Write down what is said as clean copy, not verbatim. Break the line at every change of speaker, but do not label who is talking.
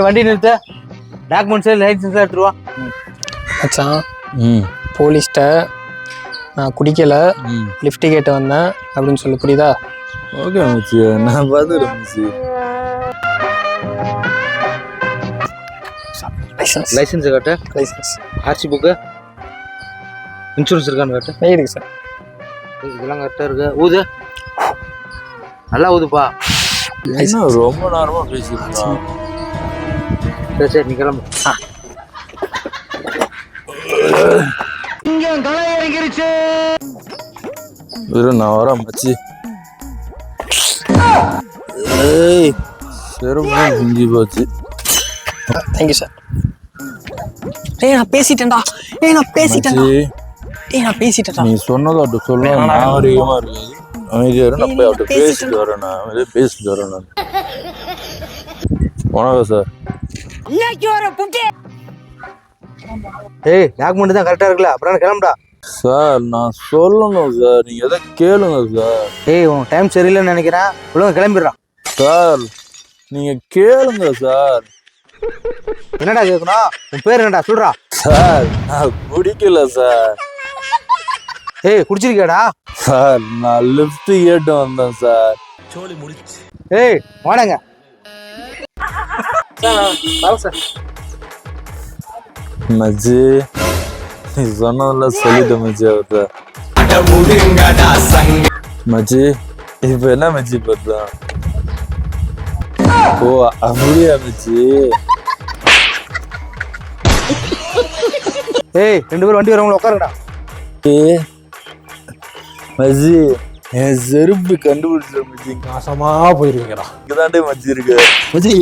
வண்டி நிறுத்த, documents licence எடுத்துருவா.
மச்சான் போலீஸ்கிட்ட நான் குடிக்கல லிஃப்ட் கேட்டு வந்தேன் அப்படின்னு சொல்லி புரியுதா?
ஓகே மச்சி, நான் பார்த்துக்கிறேன் மச்சி.
லைசன்ஸ் காட்டு.
லைசன்ஸ்,
ஆர்சி புக்கு, இன்சூரன்ஸ் இருக்கான்னு காட்டு.
இருக்கு சார்.
இதெல்லாம் கரெக்டாக இருக்கு. ஊது, நல்லா ஊதுப்பா.
என்ன ரொம்ப நேரமா பேசிருக்கான்.
சரி சரி, நீ கிளம்பு.
நான் வரேன் மச்சி. ஏய் செருப்பா குஞ்சி போச்சு.
Thank you sir. நான் பேசிட்டேன்டா. நான் பேசிட்டேன்டா.
நீ சொன்னதாட்டு சொல்ல நாகரிகமா இருக்காது. அமைதியா இரு, நான் போய் அவட்ட பேசிட்டு வரேன். நான் வணக்கம் சார்.
ஏய், டாக்குமெண்ட் தான் கரெக்டாக இருக்குல்ல, அப்புறம் கிளம்புடா.
சார் நான் சொல்லணும் சார், நீங்க எதை கேளுங்க சார்.
ஏய், உன் டைம் சரியில்லைன்னு நினைக்கிறேன், ஒழுங்கா கிளம்பிடுறான்.
சார் நீங்க கேளுங்க சார்.
என்னடா கேட்கணும்? உன் பேர் என்னடா சொல்றா.
சார் நான் குடிக்கல சார்.
ஏய், குடிச்சிருக்கியாடா?
சார் நான் லிஃப்ட் கேட்டு வந்தேன் சார்.
ஏய் வாடங்க.
மச்சி நீ சொன்னதெல்லாம் சொல்லிட்டேன் மச்சி அவர்கிட்ட. மச்சி இப்ப என்ன மச்சி பார்த்தா? ஓ அப்படியா மச்சி?
ஏய், 2 பேரும் வண்டி வரவங்கள உட்காருடா.
மச்சி என் செருப்பு கண்டுபிடிச்ச மச்சி, நாசமா போயிருவீங்கடா. இங்கதாண்டே மச்சி இருக்கு மச்சி.